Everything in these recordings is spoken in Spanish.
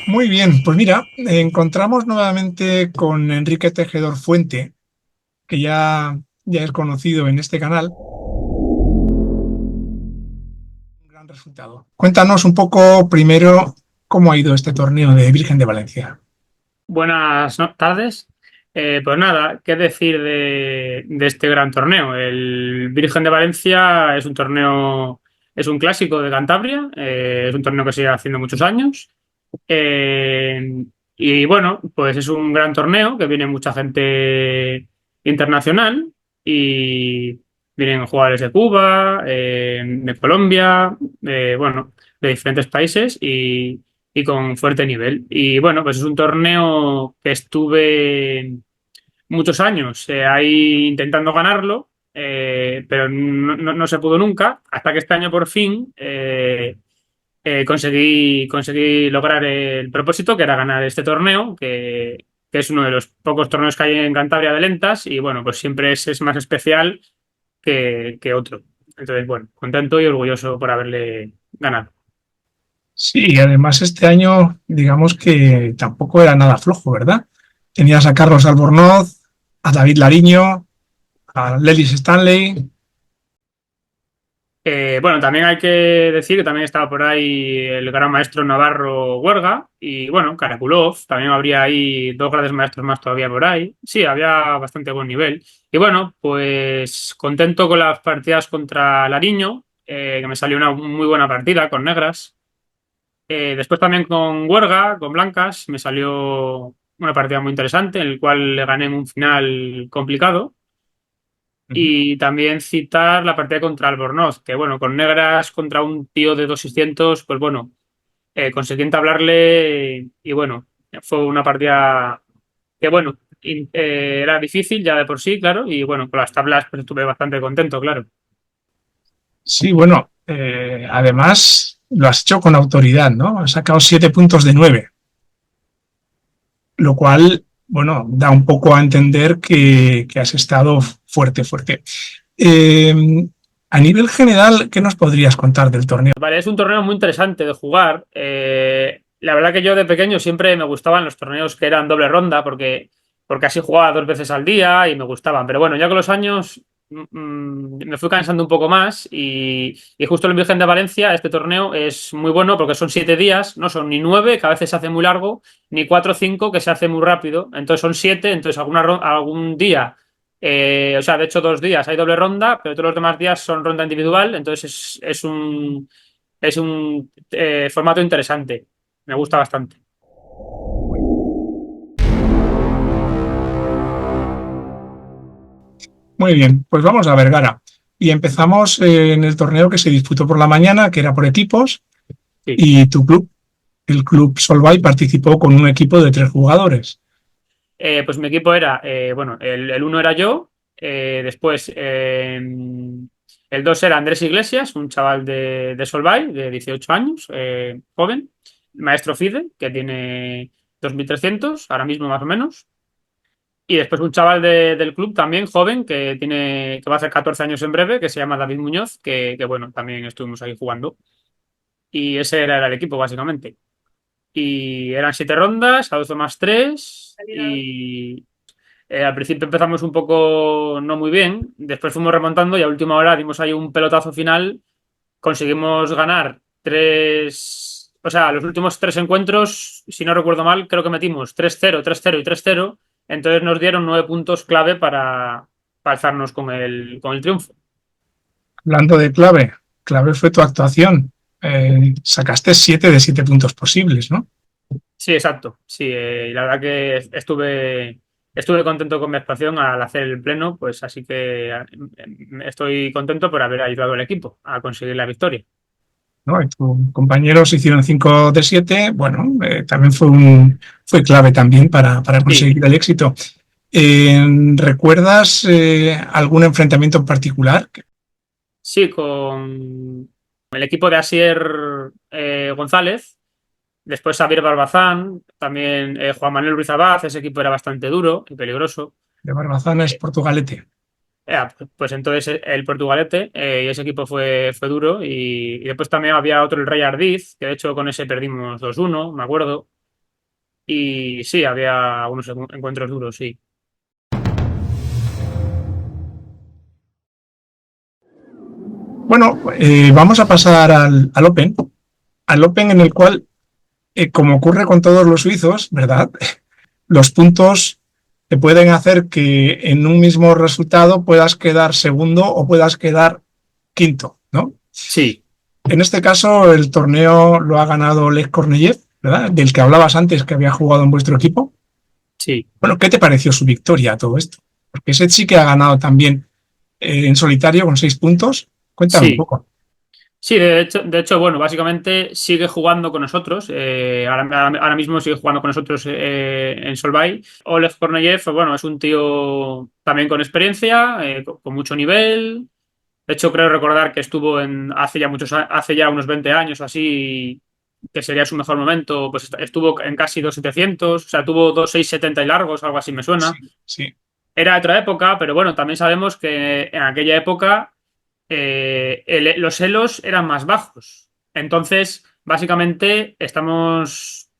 Muy bien, pues mira, encontramos nuevamente con Enrique Tejedor Fuente, que ya es conocido en este canal. Un gran resultado. Cuéntanos un poco primero cómo ha ido este torneo de Virgen de Valencia. Buenas tardes. Pues nada, qué decir de este gran torneo. El Virgen de Valencia es un torneo, es un clásico de Cantabria, es un torneo que se lleva haciendo muchos años. Eh, y bueno, pues es un gran torneo que viene mucha gente internacional y vienen jugadores de Cuba, de Colombia, bueno, de diferentes países y con fuerte nivel. Y bueno, pues es un torneo que estuve muchos años ahí intentando ganarlo, pero no se pudo nunca, hasta que este año por fin conseguí lograr el propósito, que era ganar este torneo, que es uno de los pocos torneos que hay en Cantabria de lentas, y bueno, pues siempre es más especial que otro. Entonces, bueno, contento y orgulloso por haberle ganado. Sí, y además este año, digamos que tampoco era nada flojo, ¿verdad? Tenías a Carlos Albornoz, a David Lariño, a Lelis Stanley. Bueno, también hay que decir que también estaba por ahí el gran maestro Navarro Huerga y bueno, Karakulov, también habría ahí dos grandes maestros más todavía por ahí. Sí, había bastante buen nivel. Y bueno, pues contento con las partidas contra Lariño, que me salió una muy buena partida con negras. Después también con Huerga, con blancas, me salió una partida muy interesante, en el cual le gané en un final complicado. Y también citar la partida contra Albornoz, que bueno, con negras contra un tío de 2.600, pues bueno, conseguí entablarle y bueno, fue una partida que bueno, era difícil ya de por sí, claro, y bueno, con las tablas pues estuve bastante contento, claro. Sí, bueno, además lo has hecho con autoridad, ¿no? Has sacado 7 puntos de 9. Lo cual, bueno, da un poco a entender que has estado fuerte, fuerte. Eh, a nivel general, ¿qué nos podrías contar del torneo? Vale, es un torneo muy interesante de jugar. La verdad que yo de pequeño siempre me gustaban los torneos que eran doble ronda porque así jugaba dos veces al día y me gustaban. Pero bueno, ya con los años me fui cansando un poco más y justo el Virgen de Valencia, este torneo es muy bueno porque son 7 días, no son ni 9, que a veces se hace muy largo, ni 4 o 5, que se hace muy rápido. Entonces son 7, entonces algún día o sea, de hecho, 2 días hay doble ronda, pero todos los demás días son ronda individual. Entonces es un formato interesante. Me gusta bastante. Muy bien, pues vamos a Vergara. Y empezamos en el torneo que se disputó por la mañana, que era por equipos, Sí. y tu club, el club Solvay, participó con un equipo de 3 jugadores. Pues mi equipo era, bueno, el uno era yo, después el dos era Andrés Iglesias, un chaval de Solvay, de 18 años, joven, maestro FIDE, que tiene 2.300 ahora mismo más o menos. Y después un chaval del club también, joven, que va a hacer 14 años en breve, que se llama David Muñoz, que bueno, también estuvimos ahí jugando. Y ese era el equipo, básicamente. Y eran 7 rondas, a 12 más 3. Y al principio empezamos un poco no muy bien. Después fuimos remontando y a última hora dimos ahí un pelotazo final. Conseguimos ganar tres. O sea, los últimos 3 encuentros, si no recuerdo mal, creo que metimos 3-0, 3-0 y 3-0. Entonces nos dieron 9 puntos clave para alzarnos con el triunfo. Hablando de clave, clave fue tu actuación. Sacaste 7 de 7 puntos posibles, ¿no? Sí, exacto. Sí, y la verdad que estuve contento con mi actuación al hacer el pleno, pues así que estoy contento por haber ayudado al equipo a conseguir la victoria. ¿No? Y tus compañeros hicieron 5 de 7. Bueno, también fue clave también para Sí, conseguir el éxito. ¿Recuerdas algún enfrentamiento en particular? sí, con el equipo de Asier González, después Xavier Barbazán, también Juan Manuel Ruiz Abad, ese equipo era bastante duro y peligroso. De Barbazana es Portugalete. Pues entonces el Portugalete, y ese equipo fue duro. Y después también había otro, el Rey Ardiz, que de hecho con ese perdimos 2-1 me acuerdo. Y sí, había algunos encuentros duros, sí. Bueno, vamos a pasar al Open en el cual, como ocurre con todos los suizos, ¿verdad? Los puntos te pueden hacer que en un mismo resultado puedas quedar segundo o puedas quedar quinto, ¿no? Sí, En este caso, el torneo lo ha ganado Oleg Korneyev, ¿verdad? Del que hablabas antes, que había jugado en vuestro equipo. sí. Bueno, ¿qué te pareció su victoria a todo esto? Porque ese sí que ha ganado también en solitario con 6 puntos. Cuéntame un Sí, poco. sí, de hecho, bueno, básicamente sigue jugando con nosotros. Ahora mismo sigue jugando con nosotros en Solvay. Oleg Korneyev, pues, bueno, es un tío también con experiencia, con mucho nivel. De hecho, creo recordar que estuvo hace ya unos 20 años o así, que sería su mejor momento, pues estuvo en casi 2.700, o sea, tuvo 2.670 y largos, algo así me suena. Sí, sí, Era de otra época, pero bueno, también sabemos que en aquella época los elos eran más bajos. Entonces, básicamente, estamos,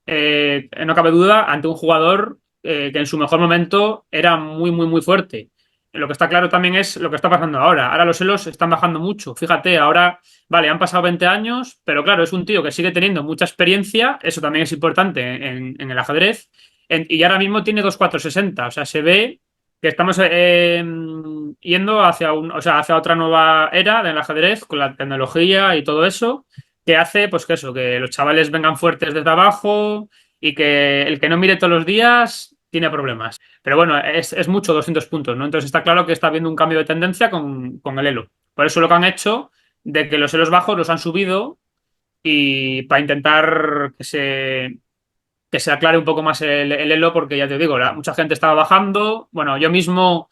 no cabe duda, ante un jugador que en su mejor momento era muy, muy, muy fuerte. Lo que está claro también es lo que está pasando ahora. Ahora los elos están bajando mucho. Fíjate, ahora, vale, han pasado 20 años, pero claro, es un tío que sigue teniendo mucha experiencia. Eso también es importante en el ajedrez. Y ahora mismo tiene 2.460. O sea, se ve que estamos yendo o sea, hacia otra nueva era del ajedrez con la tecnología y todo eso, que hace pues que eso, que los chavales vengan fuertes desde abajo y que el que no mire todos los días tiene problemas. Pero bueno, es mucho 200 puntos, ¿no? Entonces está claro que está habiendo un cambio de tendencia con el elo. Por eso lo que han hecho de que los elos bajos los han subido y para intentar que se aclare un poco más el elo, porque ya te digo, mucha gente estaba bajando. Bueno, yo mismo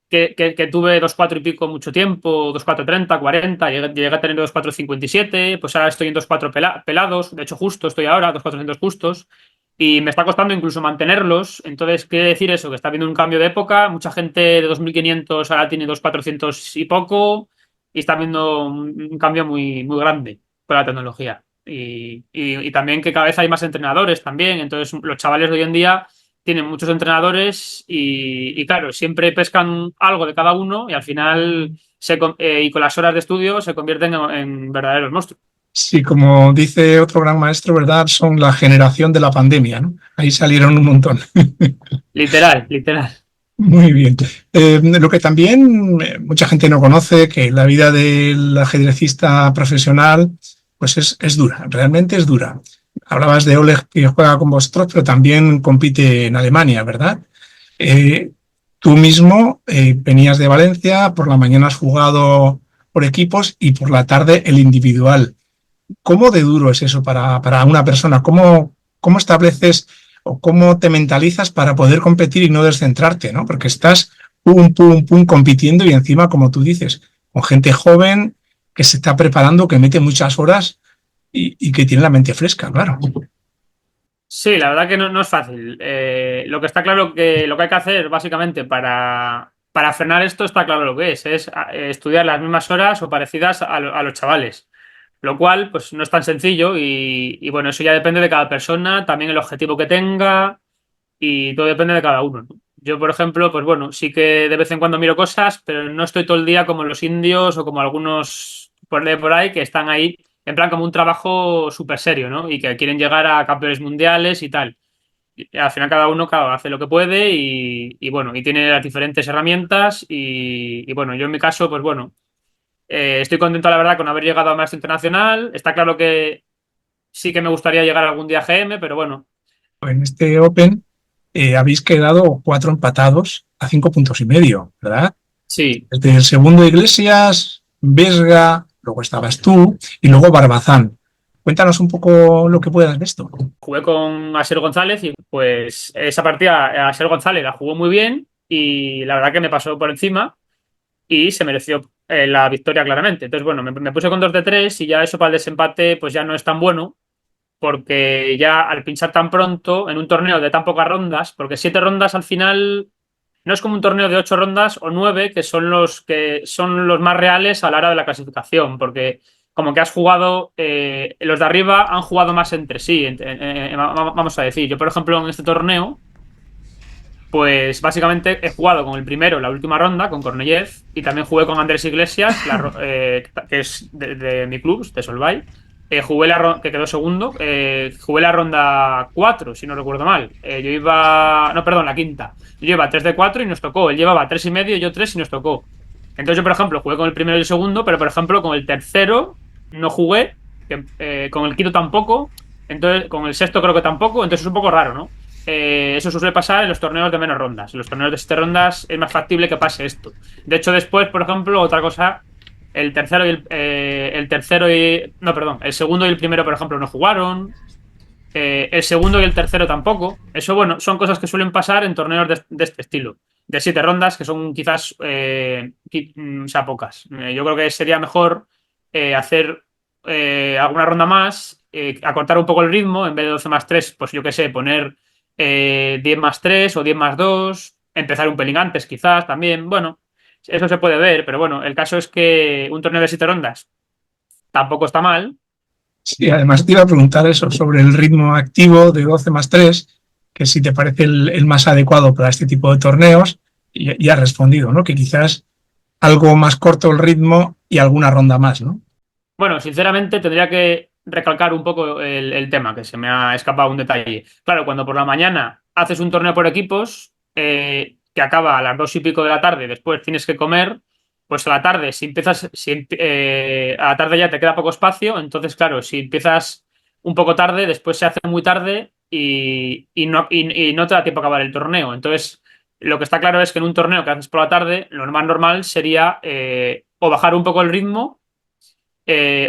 que tuve 2.4 y pico mucho tiempo, 2.430, 40, llegué a tener 2.457, pues ahora estoy en 2.4 pelados, de hecho justo estoy ahora, 2.400 justos, y me está costando incluso mantenerlos. Entonces, quiere decir eso, que está habiendo un cambio de época, mucha gente de 2.500 ahora tiene 2.400 y poco, y está habiendo un cambio muy, muy grande con la tecnología. Y también que cada vez hay más entrenadores también, entonces los chavales de hoy en día tienen muchos entrenadores y claro, siempre pescan algo de cada uno y al final y con las horas de estudio se convierten en verdaderos monstruos. sí, como dice otro gran maestro, ¿verdad? Son la generación de la pandemia, ¿no? Ahí salieron un montón. Literal, literal. Muy bien. Lo que también mucha gente no conoce, que la vida del ajedrecista profesional pues es dura, realmente es dura. Hablabas de Oleg que juega con vosotros, pero también compite en Alemania, ¿verdad? Eh, Tú mismo venías de Valencia, por la mañana has jugado por equipos y por la tarde el individual. ¿Cómo de duro es eso para una persona? ¿Cómo estableces o cómo te mentalizas para poder competir y no descentrarte, ¿no? Porque estás pum, pum, pum compitiendo y encima, como tú dices, con gente joven que se está preparando, que mete muchas horas y que tiene la mente fresca, claro. Sí, la verdad que no es fácil. Lo que está claro que lo que hay que hacer básicamente para frenar esto está claro lo que es estudiar las mismas horas o parecidas a los chavales. Lo cual, pues no es tan sencillo y bueno, eso ya depende de cada persona, también el objetivo que tenga y todo depende de cada uno, ¿no? Yo, por ejemplo, pues bueno, sí que de vez en cuando miro cosas, pero no estoy todo el día como los indios o como algunos por ahí que están ahí en plan como un trabajo súper serio, ¿no? Y que quieren llegar a campeones mundiales y tal. Y al final cada uno claro, hace lo que puede y bueno, y tiene las diferentes herramientas y bueno, yo en mi caso, pues bueno, estoy contento la verdad con haber llegado a Maestro Internacional. Está claro que sí que me gustaría llegar algún día a GM, pero bueno, En este Open habéis quedado 4 empatados a 5 puntos y medio, ¿verdad? sí. Desde el segundo Iglesias, Vesga, luego estabas tú y luego Barbazán. Cuéntanos un poco lo que puedas de esto. Jugué con Asier González y pues esa partida Asier González la jugó muy bien y la verdad que me pasó por encima y se mereció la victoria claramente. Entonces, bueno, me puse con 2 de 3 y ya eso para el desempate pues ya no es tan bueno porque ya al pinchar tan pronto en un torneo de tan pocas rondas, porque 7 rondas al final no es como un torneo de 8 rondas o 9 que son los más reales a la hora de la clasificación, porque como que has jugado, los de arriba han jugado más entre sí, vamos a decir. Yo, por ejemplo, en este torneo, pues básicamente he jugado con el primero la última ronda, con Korneyev, y también jugué con Andrés Iglesias, que es de mi club, de Solvay. Jugué que quedó segundo. Jugué la ronda 4, si no recuerdo mal. Yo iba. No, perdón, la quinta. Yo iba 3 de 4 y nos tocó. Él llevaba 3 y medio, yo 3 y nos tocó. Entonces, yo, por ejemplo, jugué con el primero y el segundo, pero por ejemplo, con el tercero no jugué, con el quinto tampoco. Entonces, con el sexto creo que tampoco. Entonces es un poco raro, ¿no? Eso suele pasar en los torneos de menos rondas. En los torneos de 7 rondas es más factible que pase esto. De hecho, después, por ejemplo, otra cosa, el tercero y el tercero y. No, perdón. El segundo y el primero, por ejemplo, no jugaron. El segundo y el tercero tampoco. Eso, bueno, son cosas que suelen pasar en torneos de este estilo. De 7 rondas, que son quizás o sea, pocas. Yo creo que sería mejor hacer alguna ronda más, acortar un poco el ritmo, en vez de 12 más 3, pues yo qué sé, poner 10 más 3 o 10 más 2, empezar un pelín antes quizás también. Bueno, eso se puede ver, pero bueno, el caso es que un torneo de 7 rondas tampoco está mal. Sí, además te iba a preguntar eso sobre el ritmo activo de 12 más 3, que si te parece el más adecuado para este tipo de torneos, y has respondido, ¿no? Que quizás algo más corto el ritmo y alguna ronda más, ¿no? Bueno, sinceramente tendría que recalcar un poco el tema, que se me ha escapado un detalle. Claro, cuando por la mañana haces un torneo por equipos, que acaba a las 2 y pico de la tarde, después tienes que comer, pues a la tarde, a la tarde ya te queda poco espacio, entonces claro, si empiezas un poco tarde, después se hace muy tarde y no te da tiempo a acabar el torneo. Entonces, lo que está claro es que en un torneo que haces por la tarde, lo más normal sería o bajar un poco el ritmo,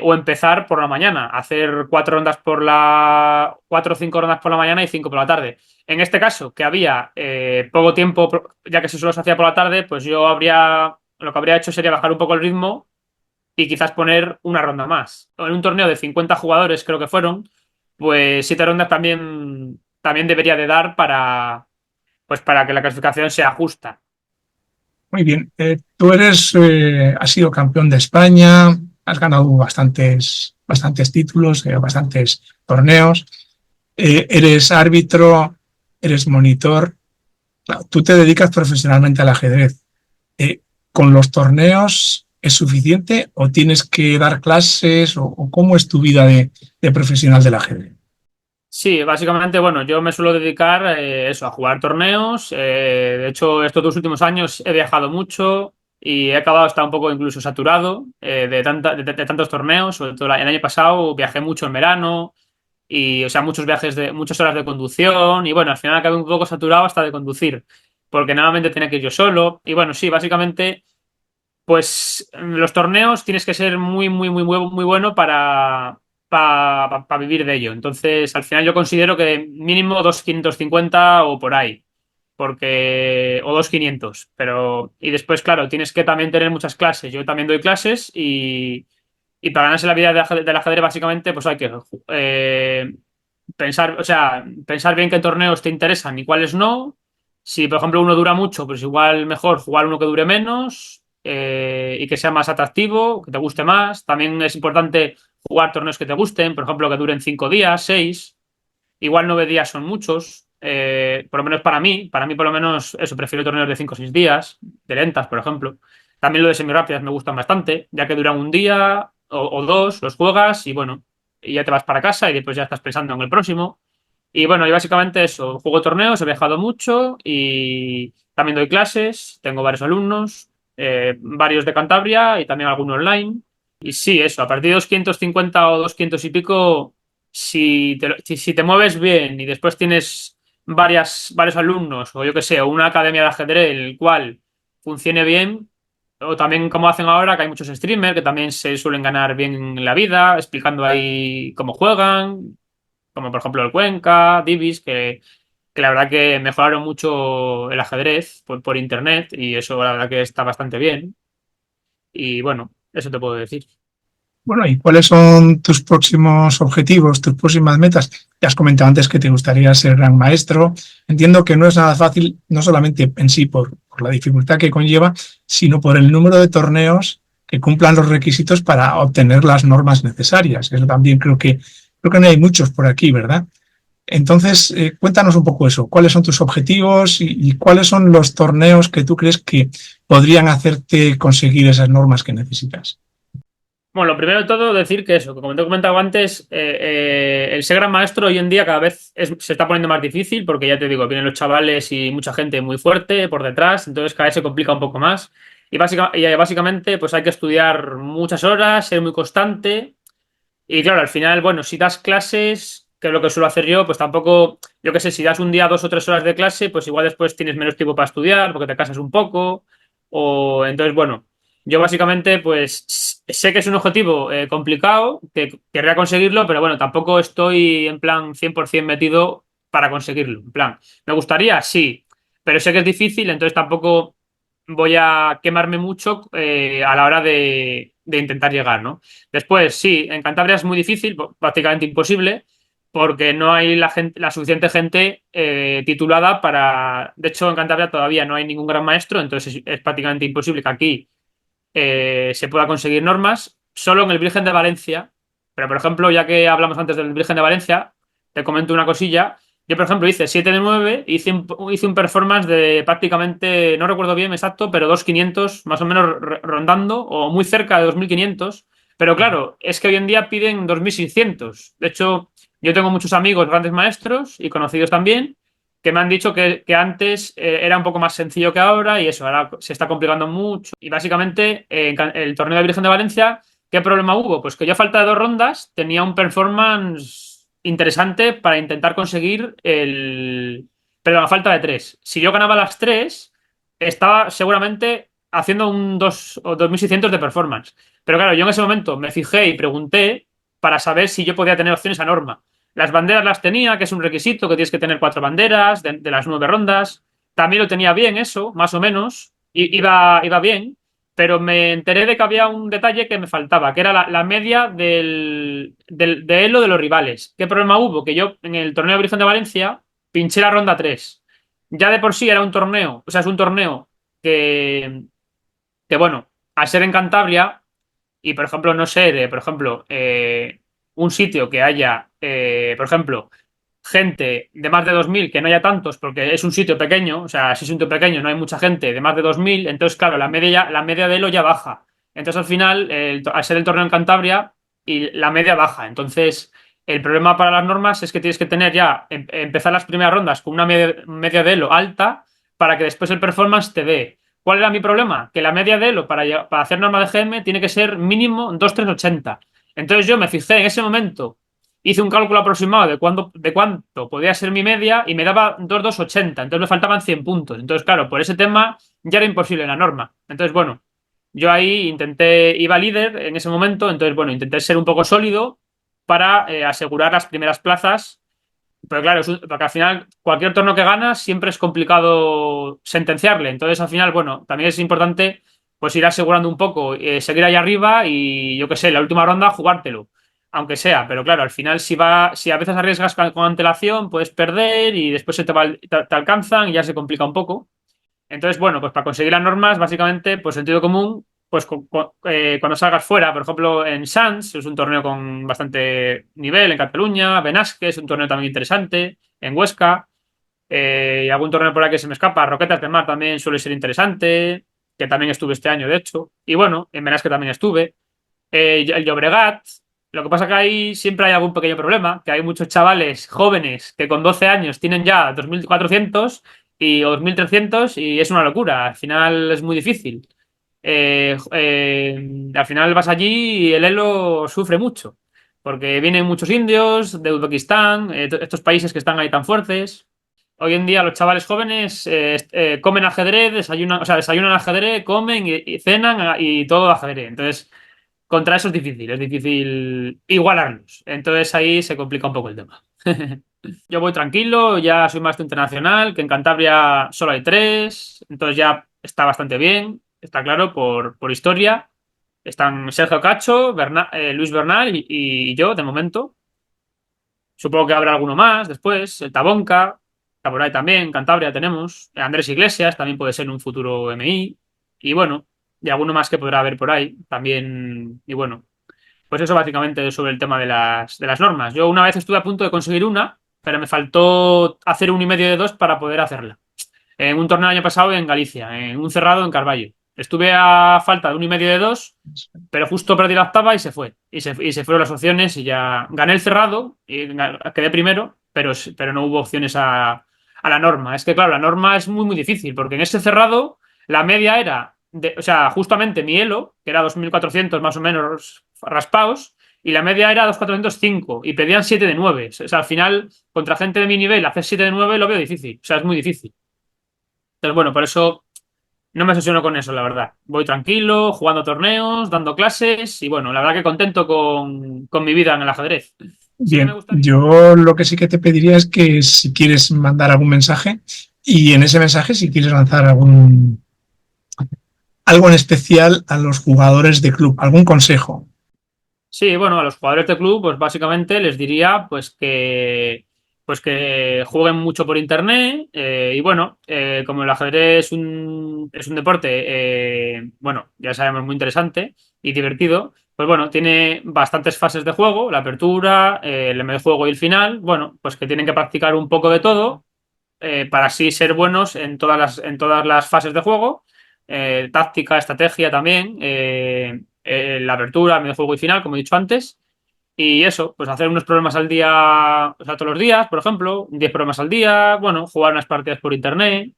o empezar por la mañana, hacer 4 o 5 rondas por la mañana y 5 por la tarde. En este caso, que había poco tiempo, ya que solo se hacía por la tarde, pues lo que habría hecho sería bajar un poco el ritmo y quizás poner una ronda más. En un torneo de 50 jugadores, creo que fueron, pues 7 rondas también debería de dar para que la clasificación sea justa. Muy bien. Tú has sido campeón de España, has ganado bastantes títulos, bastantes torneos, eres árbitro, eres monitor. Claro, tú te dedicas profesionalmente al ajedrez. Eh, ¿Con los torneos es suficiente o tienes que dar clases o cómo es tu vida de profesional del ajedrez? Sí, básicamente, bueno, yo me suelo dedicar a jugar torneos. De hecho, estos 2 últimos años he viajado mucho y he acabado hasta un poco incluso saturado de tantos torneos. Sobre todo el año pasado viajé mucho en verano y, o sea, muchas horas de conducción y bueno, al final acabé un poco saturado hasta de conducir porque normalmente tenía que ir yo solo. Y bueno, sí, básicamente, pues los torneos tienes que ser muy, muy, muy, muy, muy bueno para vivir de ello. Entonces, al final yo considero que mínimo 2.550 o por ahí, o 2.500. Y después, claro, tienes que también tener muchas clases. Yo también doy clases y para ganarse la vida del ajedrez, básicamente, pues hay que pensar, o sea, pensar bien qué torneos te interesan y cuáles no. Si, por ejemplo, uno dura mucho, pues igual mejor jugar uno que dure menos, y que sea más atractivo, que te guste más. También es importante jugar torneos que te gusten, por ejemplo, que duren 5 días, 6. Igual 9 días son muchos, por lo menos para mí por lo menos eso, prefiero torneos de 5 o 6 días, de lentas, por ejemplo. También lo de semirápidas me gustan bastante, ya que duran un día o dos, los juegas y bueno, y ya te vas para casa y después ya estás pensando en el próximo. Y bueno, y básicamente eso, juego torneos, he viajado mucho y también doy clases, tengo varios alumnos, varios de Cantabria y también alguno online. Y sí, eso, a partir de 250 o 200 y pico, si te mueves bien y después tienes varios alumnos, o yo que sé, o una academia de ajedrez, el cual funcione bien, o también como hacen ahora, que hay muchos streamers que también se suelen ganar bien la vida, explicando ahí cómo juegan, como por ejemplo el Cuenca, Divis, que la verdad que mejoraron mucho el ajedrez por internet y eso la verdad que está bastante bien. Y bueno, eso te puedo decir. Bueno, ¿y cuáles son tus próximos objetivos, tus próximas metas? Ya has comentado antes que te gustaría ser gran maestro. Entiendo que no es nada fácil, no solamente en sí por la dificultad que conlleva, sino por el número de torneos que cumplan los requisitos para obtener las normas necesarias. Eso también creo que no hay muchos por aquí, ¿verdad? Entonces, cuéntanos un poco eso. ¿Cuáles son tus objetivos y cuáles son los torneos que tú crees que podrían hacerte conseguir esas normas que necesitas? Bueno, lo primero de todo, decir que eso, que como te he comentado antes, el ser gran maestro hoy en día cada vez se está poniendo más difícil porque ya te digo, vienen los chavales y mucha gente muy fuerte por detrás, entonces cada vez se complica un poco más. Básicamente, pues hay que estudiar muchas horas, ser muy constante. Y claro, al final, bueno, si das clases, que es lo que suelo hacer yo, pues tampoco, yo qué sé, si das un día 2 o 3 horas de clase, pues igual después tienes menos tiempo para estudiar porque te casas un poco. O entonces, bueno, yo básicamente, pues sé que es un objetivo complicado, que querría conseguirlo, pero bueno, tampoco estoy en plan 100% metido para conseguirlo. En plan, ¿me gustaría? Sí, pero sé que es difícil, entonces tampoco voy a quemarme mucho a la hora de intentar llegar, ¿no? Después, sí, en Cantabria es muy difícil, prácticamente imposible, porque no hay la suficiente gente titulada para... De hecho, en Cantabria todavía no hay ningún gran maestro, entonces es prácticamente imposible que aquí se pueda conseguir normas. Solo en el Virgen de Valencia, pero por ejemplo, ya que hablamos antes del Virgen de Valencia, te comento una cosilla. Yo, por ejemplo, hice 7 de 9, hice un performance de prácticamente, no recuerdo bien exacto, pero 2.500, más o menos rondando, o muy cerca de 2.500. Pero claro, es que hoy en día piden 2.600. De hecho, yo tengo muchos amigos, grandes maestros y conocidos también, que me han dicho que antes era un poco más sencillo que ahora y eso, ahora se está complicando mucho. Y básicamente, en el torneo de Virgen de Valencia, ¿qué problema hubo? Pues que yo a falta de 2 rondas tenía un performance interesante para intentar conseguir el... Pero a falta de 3. Si yo ganaba las 3, estaba seguramente haciendo un 2 o 2.600 de performance. Pero claro, yo en ese momento me fijé y pregunté para saber si yo podía tener opciones a norma. Las banderas las tenía, que es un requisito, que tienes que tener 4 banderas de las 9 rondas. También lo tenía bien eso, más o menos. Iba bien, pero me enteré de que había un detalle que me faltaba, que era la media de elo de los rivales. ¿Qué problema hubo? Que yo en el torneo de Virgen de Valencia pinché la ronda 3. Ya de por sí era un torneo, o sea, es un torneo que bueno, al ser en Cantabria y, por ejemplo, no sé, por ejemplo, un sitio que haya, por ejemplo, gente de más de 2.000 que no haya tantos, porque es un sitio pequeño, o sea, si es un sitio pequeño no hay mucha gente de más de 2.000 entonces, claro, la media de Elo ya baja. Entonces, al final, al ser el torneo en Cantabria, y la media baja. Entonces, el problema para las normas es que tienes que tener ya, empezar las primeras rondas con una media de Elo alta para que después el performance te dé. ¿Cuál era mi problema? Que la media de Elo para hacer norma de GM tiene que ser mínimo 2.380. Entonces yo me fijé en ese momento, hice un cálculo aproximado de cuánto podía ser mi media y me daba 2.280. Entonces me faltaban 100 puntos. Entonces, claro, por ese tema ya era imposible la norma. Entonces, bueno, yo ahí iba líder en ese momento, entonces, bueno, intenté ser un poco sólido para asegurar las primeras plazas, pero claro, porque al final cualquier torneo que ganas siempre es complicado sentenciarle. Entonces, al final, bueno, también es importante pues ir asegurando un poco, seguir ahí arriba y yo qué sé, la última ronda jugártelo, aunque sea. Pero claro, al final si a veces arriesgas con antelación, puedes perder y después te alcanzan y ya se complica un poco. Entonces, bueno, pues para conseguir las normas, básicamente, pues sentido común, pues cuando salgas fuera, por ejemplo, en Sants, es un torneo con bastante nivel, en Cataluña, Benasque es un torneo también interesante, en Huesca, y algún torneo por aquí que se me escapa, Roquetas de Mar también suele ser interesante, que también estuve este año, de hecho, y bueno, en Benasque también estuve, el Llobregat, lo que pasa que ahí siempre hay algún pequeño problema, que hay muchos chavales jóvenes que con 12 años tienen ya 2.400 o 2.300 y es una locura. Al final es muy difícil. Al final vas allí y el Elo sufre mucho, porque vienen muchos indios de Uzbekistán, estos países que están ahí tan fuertes. Hoy en día los chavales jóvenes comen ajedrez, desayunan, o sea, desayunan ajedrez, comen y cenan y todo ajedrez. Entonces, contra eso es difícil igualarlos. Entonces ahí se complica un poco el tema. Yo voy tranquilo, ya soy más internacional, que en Cantabria solo hay 3, entonces ya está bastante bien, está claro, por historia. Están Sergio Cacho, Luis Bernal y yo, de momento. Supongo que habrá alguno más después, el Tabonca, Taboray también, Cantabria tenemos, Andrés Iglesias también puede ser un futuro MI. Y bueno, y alguno más que podrá haber por ahí también. Y bueno, pues eso básicamente sobre el tema de las normas. Yo una vez estuve a punto de conseguir una, pero me faltó hacer 1,5 de 2 para poder hacerla. En un torneo el año pasado en Galicia, en un cerrado en Carballo. Estuve a falta de 1,5 de 2, pero justo perdí la octava y se fue. Y se fueron las opciones y ya gané el cerrado y quedé primero, pero no hubo opciones a la norma. Es que, claro, la norma es muy, muy difícil, porque en ese cerrado la media era, o sea, justamente mi elo, que era 2.400 más o menos raspados, y la media era 2.405 y pedían 7 de 9. O sea, al final, contra gente de mi nivel, hacer 7 de 9 lo veo difícil. O sea, es muy difícil. Entonces, bueno, por eso no me obsesiono con eso, la verdad. Voy tranquilo, jugando torneos, dando clases y bueno, la verdad que contento con mi vida en el ajedrez. Sí que me Bien, gustaría. yo lo que sí que te pediría es que si quieres mandar algún mensaje y en ese mensaje si quieres lanzar algo en especial a los jugadores de club, algún consejo. Sí, bueno, a los jugadores de club, pues básicamente les diría pues que jueguen mucho por internet y bueno, como el ajedrez es un deporte, bueno, ya sabemos, muy interesante y divertido, pues bueno, tiene bastantes fases de juego, la apertura, el medio juego y el final, bueno, pues que tienen que practicar un poco de todo para así ser buenos en todas las fases de juego, táctica, estrategia también, la apertura, medio juego y final, como he dicho antes. Y eso, pues hacer unos programas al día, o sea, todos los días, por ejemplo, 10 programas al día, bueno, jugar unas partidas por internet,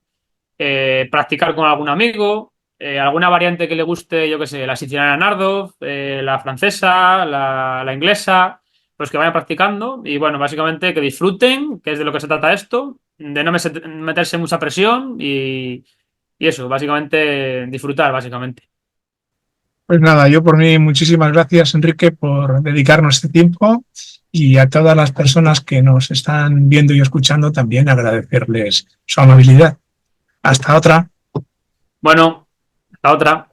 practicar con algún amigo, alguna variante que le guste, yo qué sé, la siciliana Nardov, la francesa, la inglesa, pues que vayan practicando y bueno, básicamente que disfruten, que es de lo que se trata esto, de no meterse mucha presión y eso, básicamente disfrutar, básicamente. Pues nada, yo por mí muchísimas gracias, Enrique, por dedicarnos este tiempo y a todas las personas que nos están viendo y escuchando también agradecerles su amabilidad. Hasta otra. Bueno, la otra.